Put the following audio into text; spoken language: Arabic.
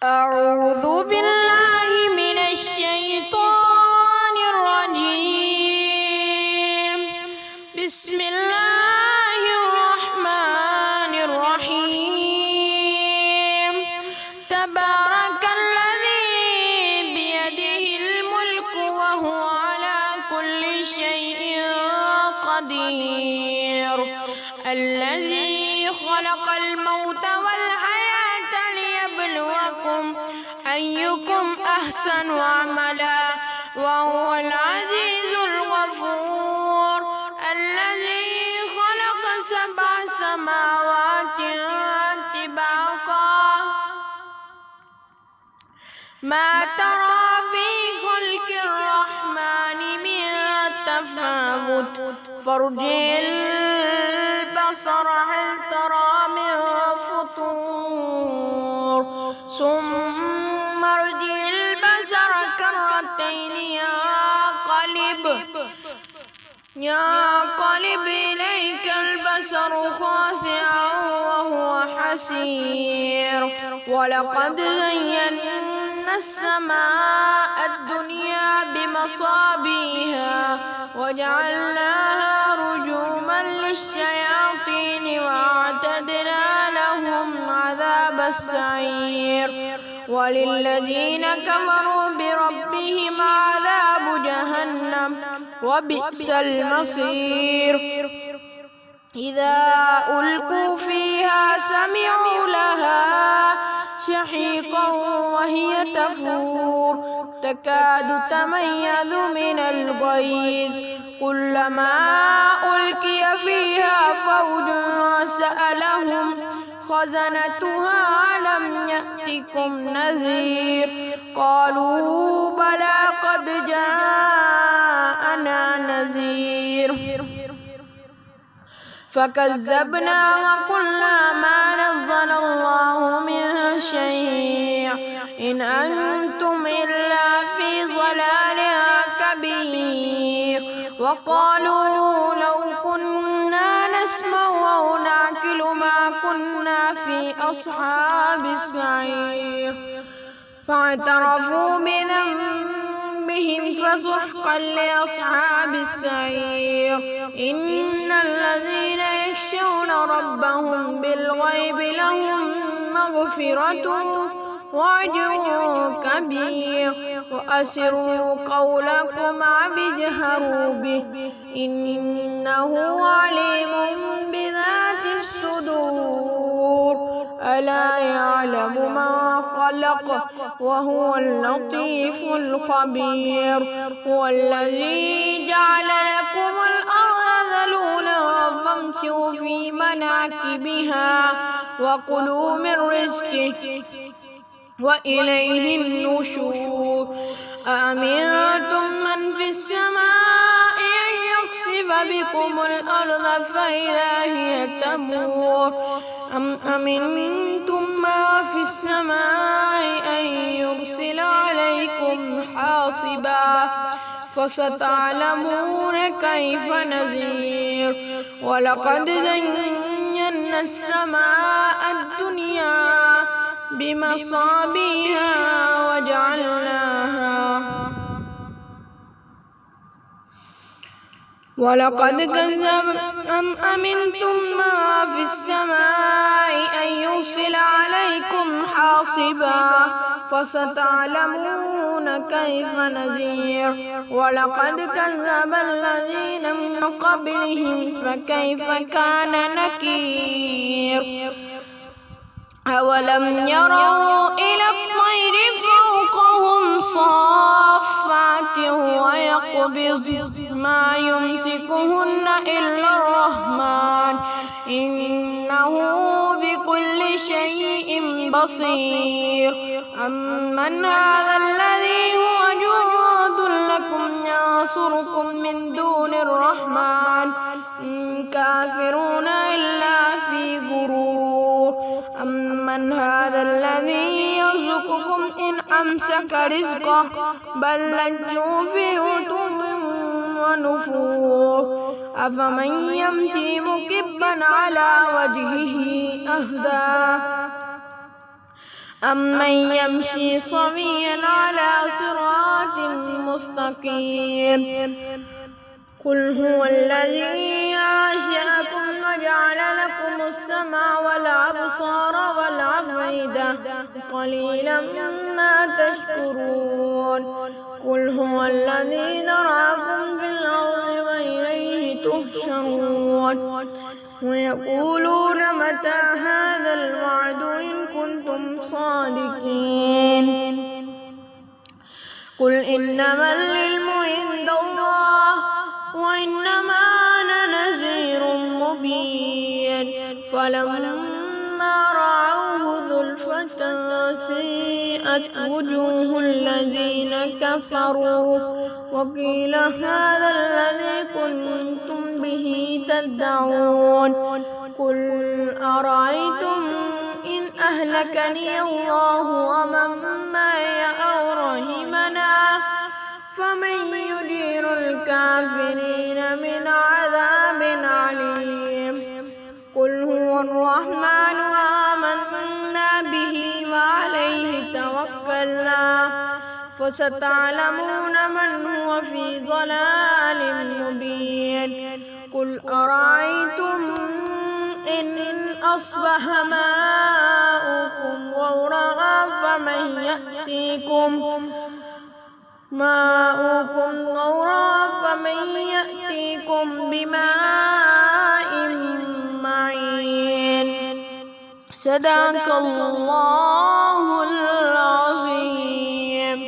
أعوذ بالله من الشيطان الرجيم. بسم الله الرحمن الرحيم. تبارك الذي بيده الملك وهو على كل شيء قدير. الذي خلق الموت والحياة ليبلوكم أيكم أحسن عملا وهو العزيز الغفور. الذي خلق 7 سماوات طباقا ما ترى في خلق الرحمن من تفاوت فارجع البصر هل ترى من فطور ثم ارجع البصر كرتين ينقلب إليك البصر خاسئا وهو حسير. ولقد زينا السماء الدنيا بمصابيها وجعلناها رجوما للشياطين وأعتدنا لهم عذاب السعير. وللذين كفروا بربهم عذاب جهنم وبئس المصير. إذا ألقوا فيها سمعوا لها شحيقا وهي تفور تكاد تميز من الغيظ كلما ألقي فيها فوج سألهم خزنتها ألم يأتكم نذير قالوا بلى قد جاءنا نذير فكذبنا وقلنا ما نزل الله من شيء إن أنتم إلا في ضلال كبير. وقالوا لو كنا نسمع أو نعقل ما كنا في أصحاب السعير فاعترفوا بذنبهم فسحقا لأصحاب السعير. إن الذين يخشون ربهم بالغيب لهم مغفرة وأجر كبير. وأسروا قولكم أو اجهروا به إنه عليم بذات الصدور. ألا يعلم ما خلق وهو اللطيف الخبير. هو الذي جعل لكم الأرض ذلولا فامشوا في مناكبها وكلوا من رزقه وإليه النشور. أأمنتم من في السماء أن يخسف بكم الأرض فإذا هي تمور أم أمنتم ما في السماء أن يرسل عليكم حاصبا فستعلمون كيف نذير. ولقد زينا السماء الدنيا بمصابيها وجعلناها ولقد كذب أم أمنتم ما في السماء أن يرسل عليكم حاصبا فستعلمون كيف نذير. ولقد كذب الذين من قبلهم فكيف كان نكير. أولم يروا إلى الطير فوقهم صافات ويقبض ما يمسكهن إلا الرحمن إنه بكل شيء بصير. أمن هذا الذي هو جند لكم ينصركم من دون الرحمن إن كافرون إلا في غرور. أمن هذا الذي يرزقكم إن أمسك رزقه بل لجوا في عتو ونفور. أفمن يمشي مكبا على وجهه أهدى أمن يمشي سويا على صراط مستقيم قل هو الذي أنشأكم وجعل لكم السمع والأبصار والأفئدة قليلا ما تشكرون قل هو الذي ذرأكم في الأرض وإليه تحشرون ويقولون متى هذا الوعد إن كنتم صادقين قل إنما العلم عند الله وإنما أنا نذير مبين فلما رأوه زلفة سيئت وجوه الذين كفروا وقيل هذا الذي كنتم به تدعون قل أرأيتم إن أهلكني الله ومن معي أو رحمنا فمن يجير الكافرين من عذاب عليم قل هو الرحمن آمنا به وعليه توكلنا فستعلمون من هو في ضلال مبين قل أرأيتم إن أصبح ماؤكم غورا فمن يأتيكم بماء معين صدق الله العظيم.